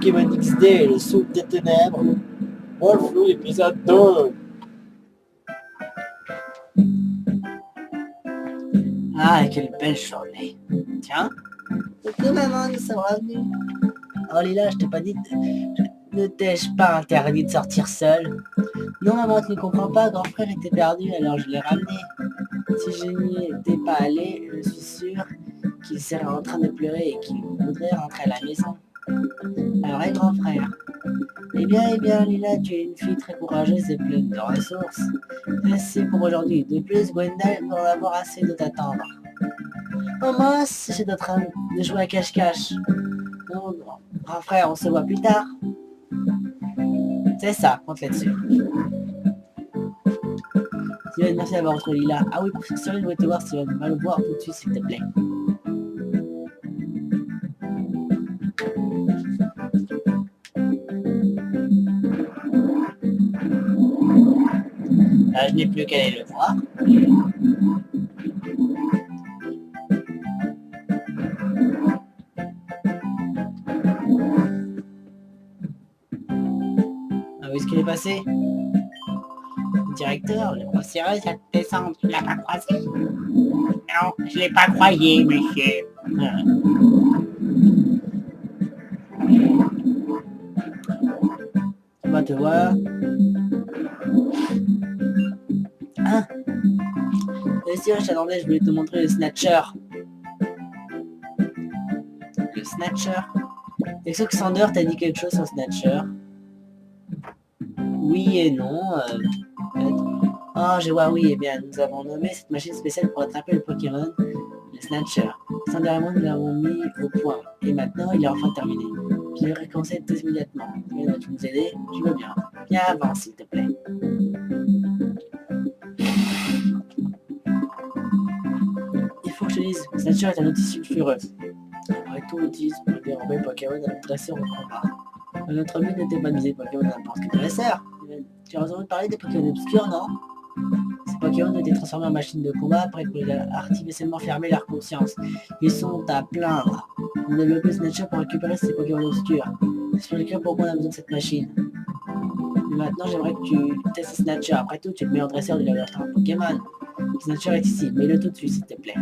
Pokémon XD, le souffle des ténèbres. Wolflou, épisode 2. Ah, quelle belle journée. Tiens. Coucou maman, nous sommes revenus. Oh Lila, je t'ai pas dit... Ne t'ai-je pas interdit de sortir seul? Non maman, tu ne comprends pas, grand frère était perdu, alors je l'ai ramené. Si je n'y étais pas allé, je suis sûr qu'il serait en train de pleurer et qu'il voudrait rentrer à la maison. Alors, grand frère. Eh bien, Lila, tu es une fille très courageuse et pleine de ressources. Assez pour aujourd'hui. De plus, Gwenda doit en avoir assez de t'attendre. Oh mince, j'étais en train de jouer à cache-cache. Non, grand frère, on se voit plus tard. C'est ça, compte là-dessus. Steven, merci d'avoir retrouvé Lila. Ah oui, professeur Cyril voulait te voir, Steven. Va le voir tout de suite, s'il te plaît. Là, je n'ai plus qu'à aller le voir. Ah, où est-ce qu'il est passé? Directeur, le professeur, cette descente, tu l'as pas croisé? Non, je l'ai pas croyé, monsieur. Va te voir. Ah, monsieur, je t'attendais, je voulais te montrer le Snatcher. Le Snatcher? Est-ce que Sander t'a dit quelque chose sur Snatcher? Oui et non. Oh, je vois, oui, eh bien, nous avons nommé cette machine spéciale pour attraper le Pokémon, le Snatcher. Sander et moi, nous l'avons mis au point. Et maintenant, il est enfin terminé. Je vais recommencer tout immédiatement. Tu nous aider? Je veux bien. Viens avant, s'il te plaît. Il faut que je te dise, Snatcher est un outil sulfureux. Après tout, utilise pour dérober Pokémon à notre dresseur au combat. Notre but n'était pas de viser Pokémon n'importe quel dresseur. Tu as entendu parler des Pokémon obscurs, non? Ces Pokémon ont été transformés en machines de combat après qu'on les a artificiellement fermé leur conscience. Ils sont à plaindre. On a développé le Snatcher pour récupérer ces Pokémon obscurs. Explique pourquoi on a besoin de cette machine. Mais maintenant, j'aimerais que tu testes le Snatcher. Après tout, tu es le meilleur dresseur de la Pokémon. Le Snatcher est ici. Mets-le tout de suite, s'il te plaît.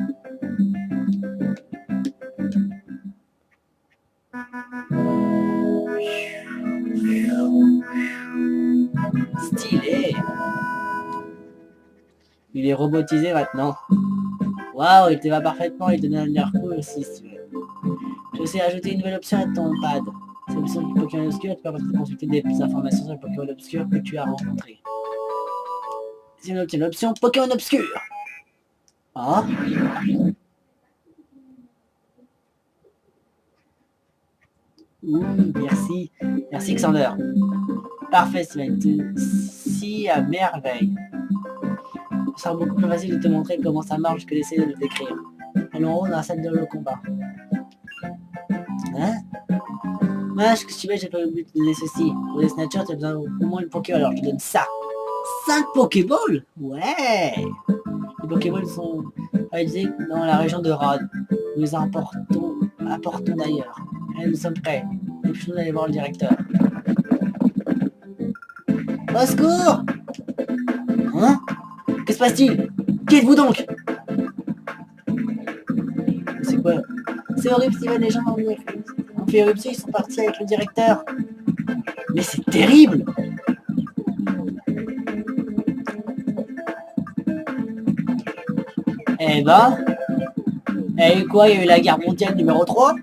Stylé. Il est robotisé maintenant. Waouh, il te va parfaitement, il te donne un air cool aussi si tu veux. Je sais ajouter une nouvelle option à ton pad. C'est l'option du Pokémon obscur qui permet de consulter des informations sur le Pokémon obscur que tu as rencontré. C'est l'option Pokémon obscur. Ah. Merci. Merci Xander. Parfait Steven, si à merveille. Ce sera beaucoup plus facile de te montrer comment ça marche que d'essayer de le décrire. Allons en haut dans la salle de combat. Hein? Moi, ce que tu veux, j'ai pas oublié de te donner ceci. Pour les Snatchers, tu as besoin au moins une Pokéball, alors je te donne ça. 5 Pokéballs? Ouais! Les Pokéballs sont réalisés dans la région de Rod. Nous les apportons d'ailleurs. Et nous sommes prêts. Et puis nous allons voir le directeur. Au secours! Hein? Que se passe-t-il? Qui êtes-vous donc? C'est quoi? C'est horrible, Steven, les gens ont fait éruption, ils sont partis avec le directeur. Mais c'est terrible! Eh ben... Et quoi, il y a eu la guerre mondiale numéro 3?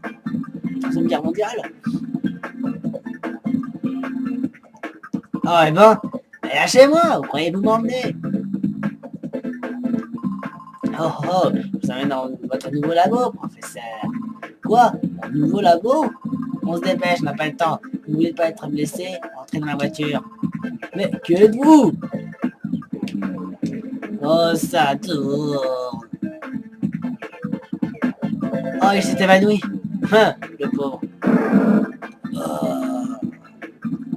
Deuxième guerre mondiale? Oh, eh ben... Lâchez-moi, vous croyez vous m'emmener? Oh oh, je vous emmène dans votre nouveau labo, professeur. Quoi? Un nouveau labo? On se dépêche, on n'a pas le temps. Vous voulez pas être blessé? Entrez dans la voiture. Mais que êtes-vous? Oh, ça tourne. Oh, il s'est évanoui. Le pauvre. Oh.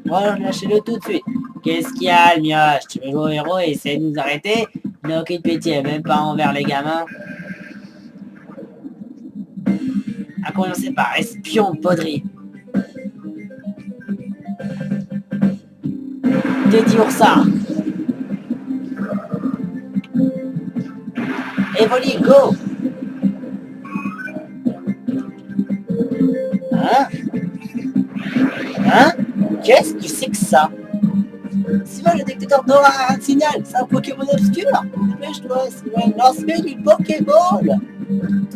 Bon, alors lâchez-le tout de suite. Qu'est-ce qu'il y a, le mioche? Tu veux jouer au héros et essayer de nous arrêter? Il n'a aucune pitié, même pas envers les gamins. À commencer par espion Baudry. Teddy Ursa. Evoli, go. Hein? Hein? Qu'est-ce que c'est que ça? Sylvain, le détecteur d'aura un signal. C'est un Pokémon obscur. Dépêche-toi, Sylvain. Lance-lui une Pokéball.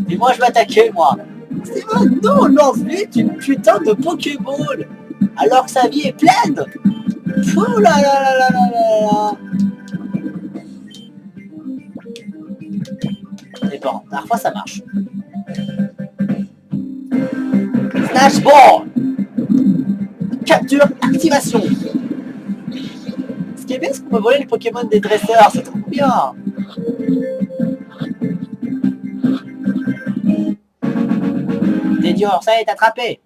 Et moi, je vais attaquer, moi. Sylvain, non, lance-lui une putain de Pokéball. Alors que sa vie est pleine. Oh là là là là là là. Et bon, parfois ça marche. Snatch Ball. Capture, activation. Ce qui est bien, c'est qu'on peut voler les Pokémon des dresseurs, c'est trop bien. Teddy Ursa est attrapé.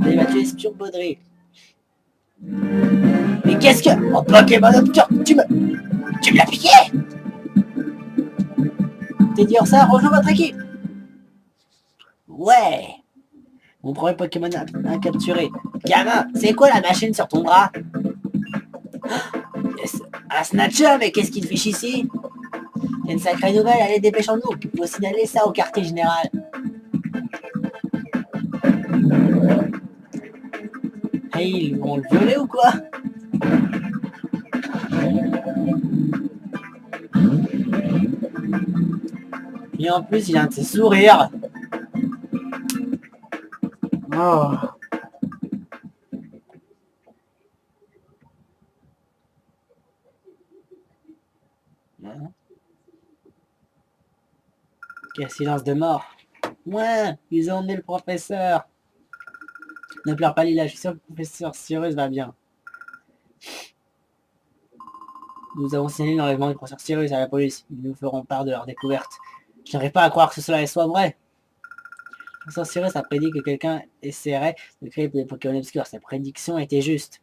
Il va tuer Espion Baudry. Mais qu'est-ce que... Oh, Pokémon obscur, tu me l'as piqué. Teddy Ursa, rejoins votre équipe. Ouais. Mon premier Pokémon à capturer. Gamin, c'est quoi la machine sur ton bras? Un Snatcher, mais qu'est-ce qu'il fiche ici? Il y a une sacrée nouvelle, allez, dépêchons-nous. Il faut signaler ça au quartier général. Hey, ils vont le violer ou quoi? Et en plus, il a un de ses sourires. Oh. Quel silence de mort. Ouais, ils ont emmené le professeur. Ne pleure pas, Lila, je suis sûr que le professeur Cyrus va bien. Nous avons signalé l'enlèvement du professeur Cyrus à la police. Ils nous feront part de leur découverte. Je n'arrive pas à croire que cela soit vrai. Le professeur Cyrus a prédit que quelqu'un essaierait de créer des Pokémon obscurs. Sa prédiction était juste.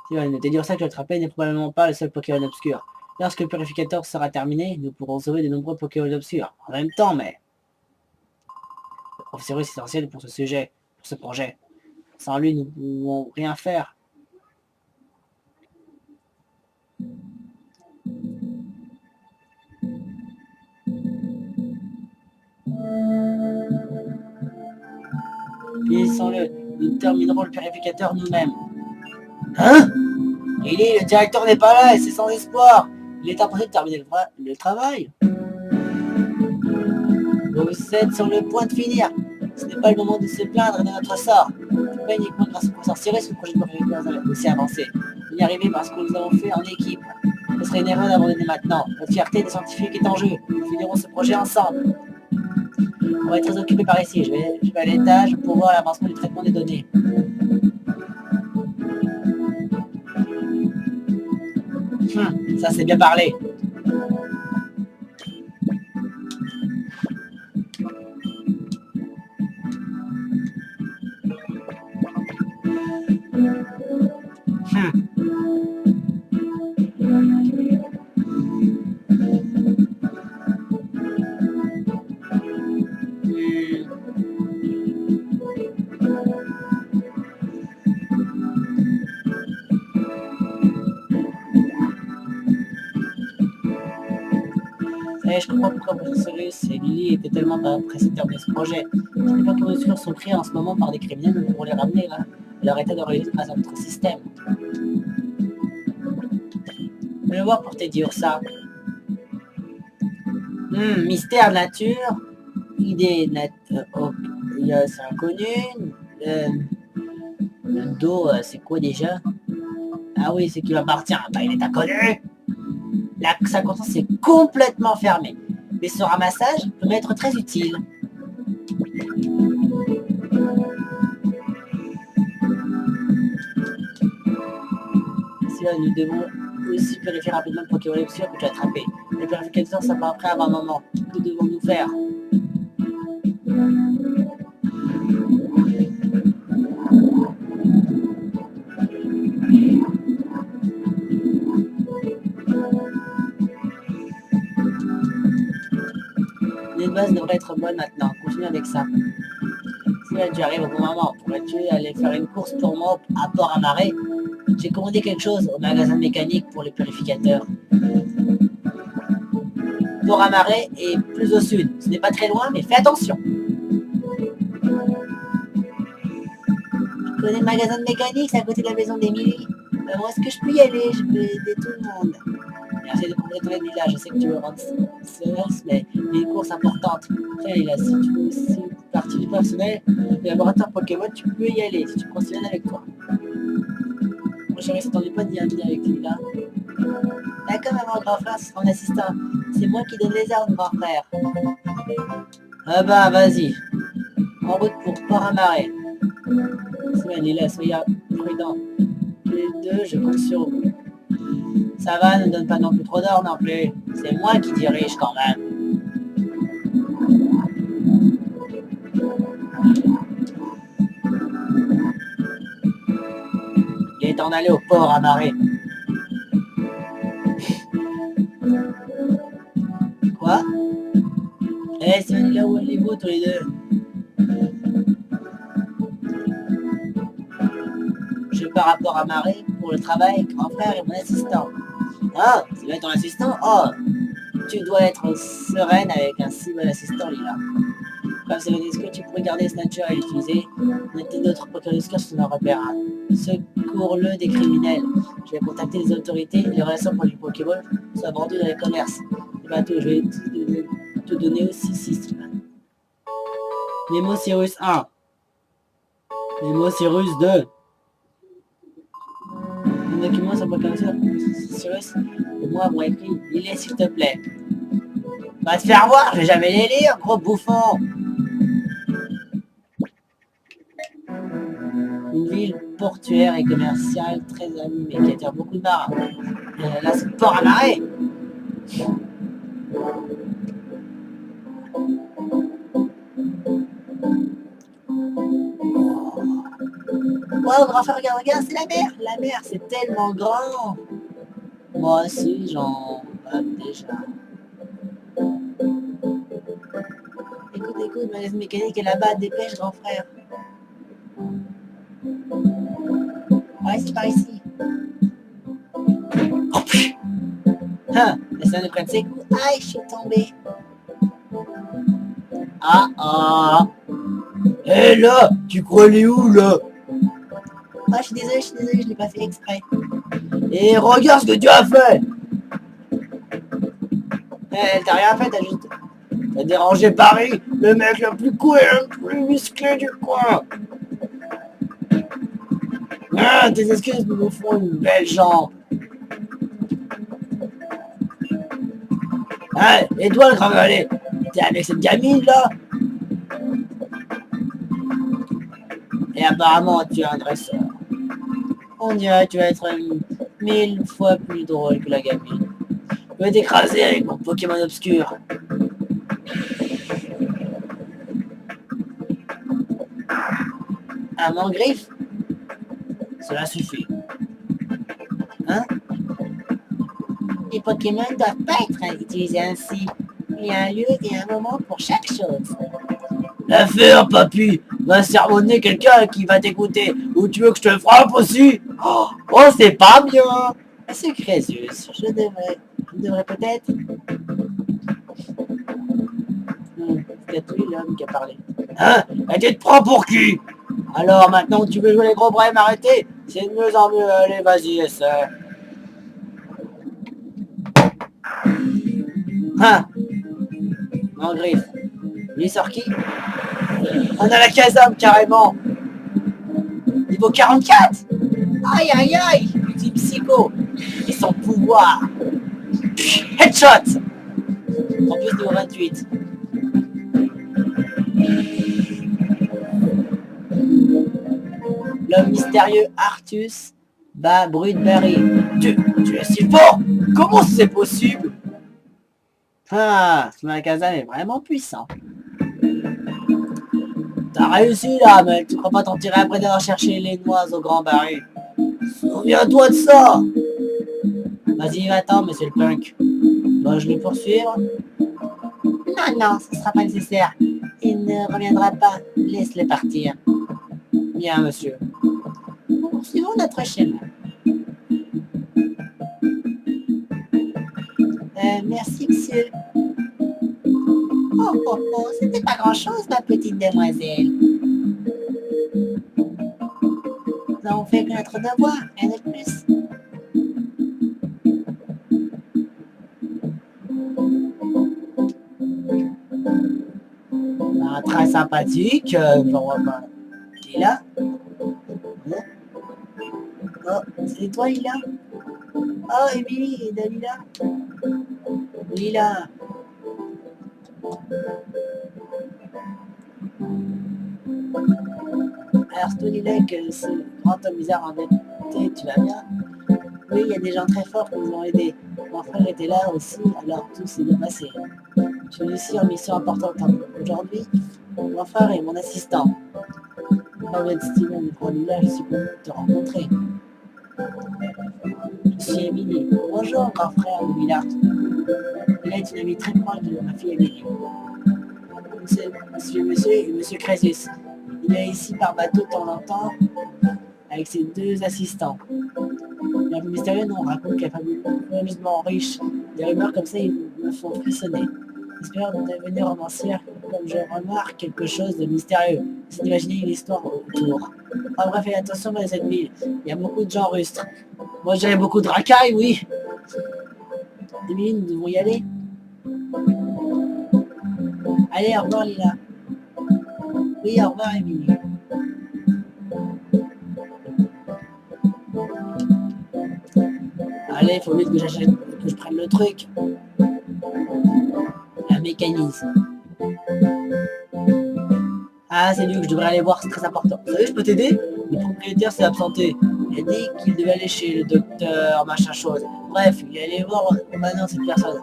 Ne te dire ça que le attrapé n'est probablement pas le seul Pokémon obscur. Lorsque le purificateur sera terminé, nous pourrons sauver de nombreux Pokémon obscurs. En même temps, mais... Le professeur Cyrus est essentiel pour ce projet. Sans lui, nous ne pouvons rien faire. Finissons-le. Nous terminerons le purificateur nous-mêmes. Hein? Lily, le directeur n'est pas là et c'est sans espoir. Il est impossible de terminer le travail. Vous êtes sur le point de finir. Ce n'est pas le moment de se plaindre de notre sort. C'est pas uniquement grâce au professeur Cyrus que le projet de purificateur a aussi avancé. On y est arrivé parce que nous avons fait en équipe. Ce serait une erreur d'abandonner maintenant. Notre fierté des scientifiques est en jeu. Nous finirons ce projet ensemble. On va être très occupé par ici. Je vais à l'étage pour voir l'avancement du traitement des données. Ça c'est bien parlé. Je comprends pourquoi professeur Cyrus et Lily étaient tellement pressés de terminer ce projet. Si les Pokémon obscurs sont pris en ce moment par des criminels, nous pourrons les ramener à leur état d'origine grâce à notre système. Je vais le voir pour Teddy Ursa. Mystère de nature. Idée c'est inconnu. Le dos, c'est quoi déjà? Ah oui, c'est qui m'appartient. Bah, il est inconnu. Sa conscience est complètement fermée. Mais ce ramassage peut m'être très utile. Si là, nous devons aussi purifier rapidement le Pokémon obscur que tu as attrapé. Le purificateur, ça part après avant un moment. Que devons-nous faire? Les bases devraient être bonnes maintenant. Continue avec ça. Là, tu arrives au bon moment. Pourrais-tu aller faire une course pour moi à Port-à-Marée? J'ai commandé quelque chose au magasin de mécanique pour les purificateurs. Port-à-Marée est plus au sud. Ce n'est pas très loin, mais fais attention. Je connais le magasin de mécanique, c'est à côté de la maison d'Emilie. Moi, est-ce que je peux y aller? Je peux aider tout le monde. Merci de compléter Lila, je sais que tu veux rendre service, mais il y a une course importante. Tiens Lila, si tu veux aussi partie du personnel du laboratoire Pokémon, tu peux y aller, si tu prends Sylvain avec toi. Moi j'aurais s'attendu pas d'y aller avec Lila. D'accord maman, grand frère, c'est mon assistant. C'est moi qui donne les ordres, grand frère. Ah bah vas-y. En route pour Port-à-Marée. Sylvain, Lila, soyez prudents. Tous les deux, je compte sur vous. Ça va, ne donne pas non plus trop d'or non plus. C'est moi qui dirige quand même. Il est temps d'aller au port à marée. Quoi? Eh, c'est là où allez-vous tous les deux? Je pars à port à marée pour le travail, grand frère et mon assistant. Ah, c'est bien ton assistant? Oh, tu dois être sereine avec un si bon assistant, Lila. Comme c'est le disque, tu pourrais garder Snatcher et l'utiliser. Mettez d'autres Pokémon sur leur repère. Secours-le des criminels. Je vais contacter les autorités. Les relations pour les Pokémon soient vendues dans les commerces. Les bateaux, je vais te donner aussi 6. Nemo Cyrus 1. Nemo Cyrus 2. Les documents sont Pokémon Cyrus et moi m'ont écrit. Lis-les s'il te plaît. Va te faire voir, je vais jamais les lire, gros bouffon. Une ville portuaire et commerciale très animée qui attire beaucoup de marins. Là, c'est port à marée. Wow, grand frère, regarde, regarde, c'est la mer. La mer, c'est tellement grand. Moi aussi, j'en rêve déjà. Écoute, écoute, ma mécanique est là-bas, dépêche, grand frère. Ouais, c'est par ici. Oh, hein, laisse-la nous prendre ses coups. Aïe, je suis tombé. Ah, ah. Hé, là, tu crois aller où, là? Ah, je suis désolé, je l'ai pas fait exprès. Et regarde ce que tu as fait. Eh, t'as rien fait, t'as juste... T'as dérangé Paris, le mec le plus cool et le plus musclé du coin. Ah, tes excuses nous font une belle jambe. Ah, et toi le grand valet, t'es avec cette gamine là? Et apparemment tu es un dresseur. On dirait que tu vas être 1000 fois plus drôle que la gamine. Je vais t'écraser avec mon Pokémon obscur. Un Mangriffe? Cela suffit. Hein? Les Pokémon ne doivent pas être utilisés ainsi. Il y a un lieu et un moment pour chaque chose. L'affaire, papy, va sermonner quelqu'un qui va t'écouter. Ou tu veux que je te frappe aussi? Oh, c'est pas bien. C'est Crésus, je devrais peut-être... C'est lui l'homme qui a parlé. Hein? Et tu te prends pour qui? Alors maintenant que tu veux jouer les gros bras et m'arrêter, c'est de mieux en mieux. Allez, vas-y, essaie. Hein? Mangriffe. Il sort qui? On a la Kazam carrément. Niveau 44. Aïe aïe aïe. Petit psycho. Et son pouvoir. Headshot. En plus niveau 28. L'homme mystérieux Artus bat Brudberry. Tu es si fort. Comment c'est possible? Ah, ce magasin est vraiment puissant. T'as réussi là, mec. Tu crois pas t'en tirer après d'avoir cherché les noix au grand baril? Souviens-toi de ça. Vas-y, va-t'en, monsieur le punk. Dois-je les poursuivre? Non, non, ce sera pas nécessaire. Il ne reviendra pas. Laisse-le partir. Bien, monsieur. Poursuivons notre chemin. Merci, monsieur. Oh, c'était pas grand-chose, ma petite demoiselle. Nous avons fait que notre devoir, rien de plus. Très sympathique, j'en vois pas. Tu es là? Oh, c'est toi, Lila? Oh, Émilie, Dalila. Lila. Alors, je te disais que ce grand homme bizarre endetté, tu vas bien? Oui, il y a des gens très forts qui nous ont aidés. Mon frère était là aussi, alors tout s'est bien passé. Je suis aussi en mission importante aujourd'hui. Mon frère est mon assistant. Robert Steven et Lila, je suis content de te rencontrer. Je suis Émilie. Bonjour, grand frère de Millard. Lila est une amie très proche de ma fille Émilie. Monsieur Crésus. Il est ici par bateau de temps en temps avec ses deux assistants. Un peu mystérieux, non, on raconte qu'elle est fabuleusement riche. Des rumeurs comme ça, ils me font frissonner. J'espère devenir romancière comme je remarque quelque chose de mystérieux. C'est d'imaginer une histoire autour. Enfin bref, faites attention dans cette ville. Il y a beaucoup de gens rustres. Moi, j'avais beaucoup de racailles, oui. Émilie, nous devons y aller. Allez, au revoir, Lila. Oui, au revoir, Émilie. Allez, faut vite que je prenne le truc. Un mécanisme. Ah, c'est lui que je devrais aller voir, c'est très important. Vous savez, je peux t'aider? Le propriétaire s'est absenté. Il a dit qu'il devait aller chez le docteur, machin chose. Bref, il est allé voir maintenant cette personne.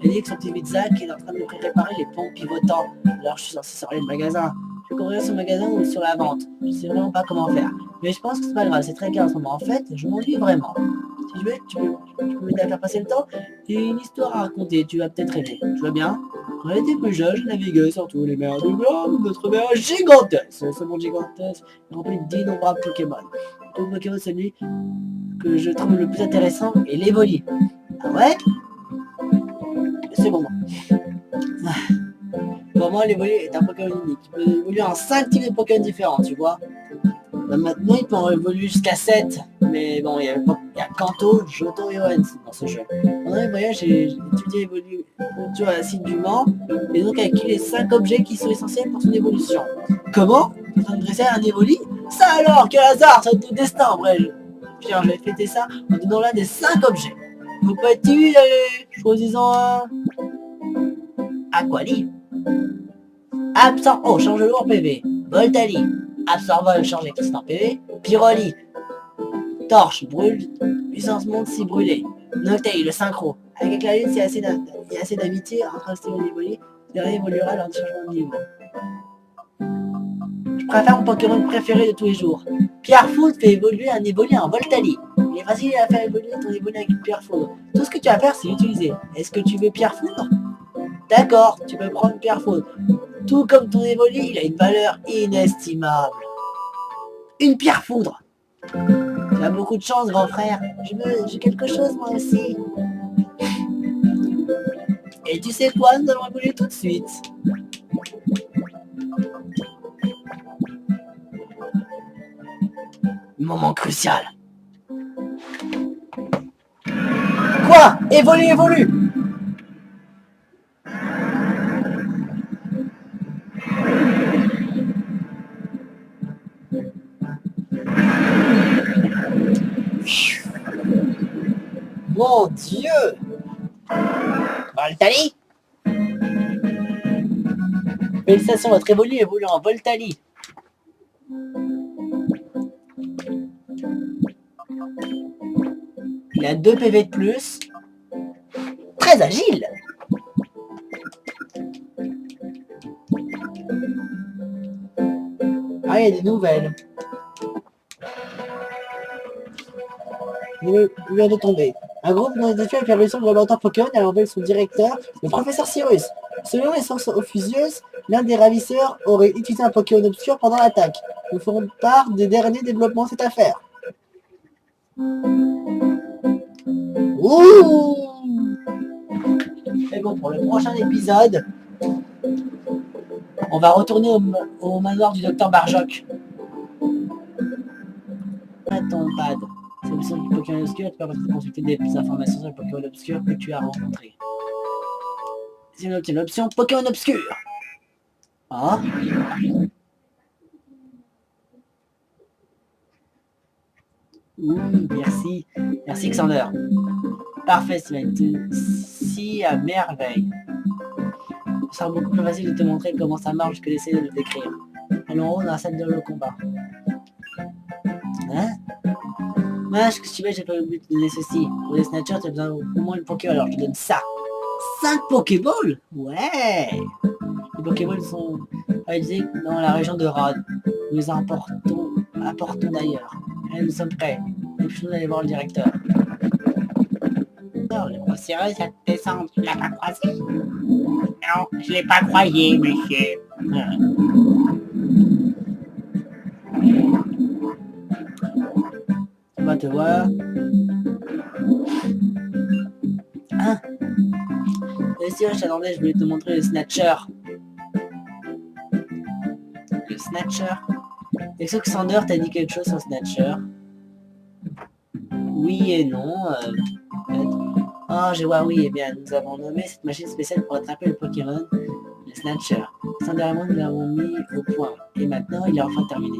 Il a dit que son petit Zach est en train de préparer les pompes pivotants. Alors je suis censé sortir le magasin. Je vais courir sur le magasin ou sur la vente. Je sais vraiment pas comment faire. Mais je pense que c'est pas grave, c'est très calme en ce moment. En fait, je m'ennuie vraiment. Si tu veux, tu peux m'aider à faire passer le temps. J'ai une histoire à raconter, tu vas peut-être aider. Tu vois bien? Quand j'étais plus jeune, je naviguais sur tous les mers du globe, notre mer gigantesque. Ce monde gigantesque est rempli d'innombrables Pokémon. Tout Pokémon, celui que je trouve le plus intéressant est l'Evoli. Ah ouais? C'est bon. Pour moi, l'Evoli est un Pokémon unique. Il peut évoluer en 5 types de Pokémon différents, tu vois. Maintenant, il peut en évoluer jusqu'à 7. Mais bon, il y a Kanto, Johto et Owen dans ce jeu. Pendant les voyages, j'ai étudié l'évolution assidûment, et donc acquis les 5 objets qui sont essentiels pour son évolution. Comment? Tu es en train de dresser un Evoli? Ça alors, quel hasard, c'est ton destin, en vrai. Pierre, je vais fêter ça en donnant l'un des 5 objets. Vous pouvez-tu aller choisissant un Aquali. Absor... Oh, change lourd PV. Voltali. Absorvol, change électricité en PV. Pyroli. Torche, brûle. Puissance monte si brûlé. Noctail, le synchro. Avec la lune, il y a assez d'amitié entre Steven et Evoli. Il évoluera lors du changement de niveau. Je préfère mon Pokémon préféré de tous les jours. Pierre Foudre fait évoluer un Evoli en Voltali. Il est facile à faire évoluer ton Evoli avec une Pierre Foudre. Tout ce que tu as à faire, c'est l'utiliser. Est-ce que tu veux Pierre Foudre? D'accord, tu peux prendre Pierre Foudre. Tout comme ton Evoli, il a une valeur inestimable. Une Pierre Foudre. Tu as beaucoup de chance, grand frère. J'ai quelque chose, moi aussi. Et tu sais quoi, nous allons évoluer tout de suite. Moment crucial. Quoi? Évolue! Mon Dieu! Voltali! Félicitations, votre Evoli évolue en Voltali. Il a 2 PV de plus. Très agile. Ah, il y a des nouvelles. Il vient de tomber. Un groupe non identifié avec la version de laboratoire Pokémon a enlevé son directeur, le professeur Cyrus. Selon les sources officieuses, L'un des ravisseurs aurait utilisé un Pokémon obscur pendant l'attaque. Nous ferons part des derniers développements de cette affaire. Ouh! Et bon, pour le prochain épisode, on va retourner au manoir du docteur Barjoc. Ton pad. C'est l'option du Pokémon obscur, tu peux consulter des informations sur le Pokémon obscur que tu as rencontré. C'est l'option Pokémon obscur. Ah. Merci. Merci Xander. Parfait, Sven. Si à merveille. Ce sera beaucoup plus facile de te montrer comment ça marche que d'essayer de le décrire. Allons en haut dans la salle de combat. Hein? Qu'est-ce que tu veux, j'ai pas le but de donner ceci. Pour les snatchers, tu as besoin au moins une Pokéball, alors je te donne ça. 5 Pokéballs? Ouais! Les Pokéballs sont réalisés dans la région de Rod. Nous les apportons d'ailleurs. Et nous sommes prêts. Et puis nous allons voir le directeur. Le grossier, cette descente, tu l'as pas croisé? Non, je l'ai pas croyé, monsieur. On va te voir. Hein? Si je t'attendais, je voulais te montrer le Snatcher. Le Snatcher. Est-ce que Xander t'a dit quelque chose sur le Snatcher? Oui et non. Oh, je vois, oui, eh bien, nous avons nommé cette machine spéciale pour attraper le Pokémon, le Snatcher. Xander et moi, nous l'avons mis au point. Et maintenant, il est enfin terminé.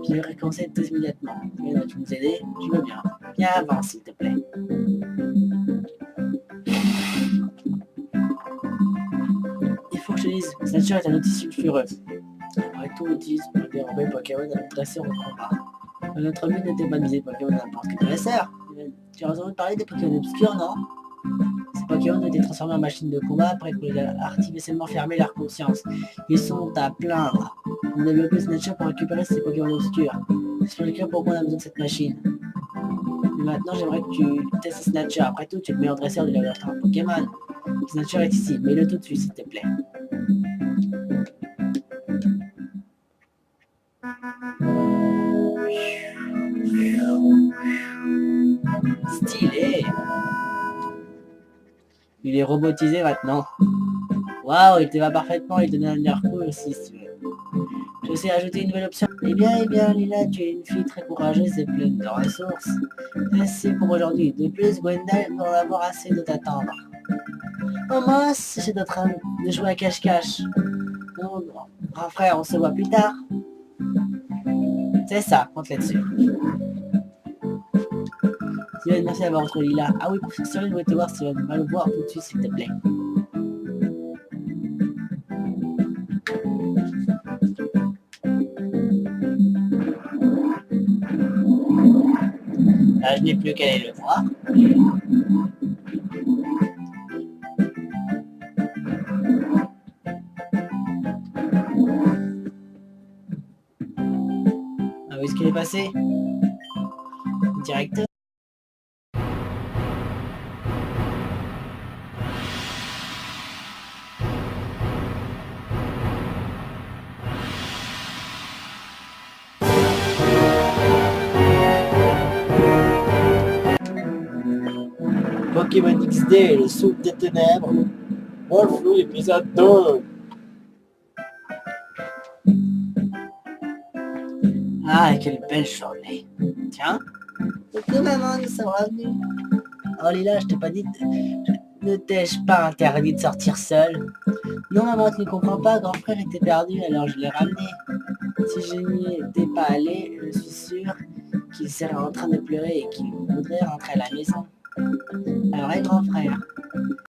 Je vais recommencer tout immédiatement. Tu nous aider? Tu veux bien. Viens avant, s'il te plaît. Il faut que je te dise, le Snatcher est un outil sulfureux. Après tout, utilise pour dérober Pokémon à placer au combat. Notre but n'était pas de viser Pokémon n'importe quel dresseur. Tu as raison de parler des Pokémon obscurs, non? Ces Pokémon ont été transformés en machines de combat après que les artificiellement fermé leur conscience. Ils sont à plaindre. On a développé Snatcher pour récupérer ces Pokémon obscurs. J'expliquerai pourquoi on a besoin de cette machine. Mais maintenant, j'aimerais que tu testes Snatcher. Après tout, tu es le meilleur dresseur de laboratoire Pokémon. Snatcher est ici. Mets-le tout de suite, s'il te plaît. Stylé. Il est robotisé maintenant. Waouh, il te va parfaitement, il te donne un air cool aussi si tu veux. Je sais ajouter une nouvelle option. Eh bien, Lila, tu es une fille très courageuse et pleine de ressources. C'est pour aujourd'hui. De plus, Gwendal va en avoir assez de t'attendre. Oh mince, j'étais en train de jouer à cache-cache. Bon, grand frère, on se voit plus tard. C'est ça, compte là-dessus. Steven, merci d'avoir retrouvé Lila. Ah oui, professeur, je voulais te voir, Steven. Va le voir tout de suite, s'il te plaît. Là, je n'ai plus qu'à aller le voir. Ah, où est-ce qu'il est passé? Directeur. Pokémon XD, le souffle des ténèbres. Wolflou, épisode 2. Ah, quelle belle journée. Tiens. Coucou maman, nous sommes revenus. Oh Lila, je t'ai pas dit... Ne t'ai-je pas interdit de sortir seul? Non maman, tu ne comprends pas, grand frère était perdu, alors je l'ai ramené. Si je n'y étais pas allé, je suis sûr qu'il serait en train de pleurer et qu'il voudrait rentrer à la maison. Alors, grand frère,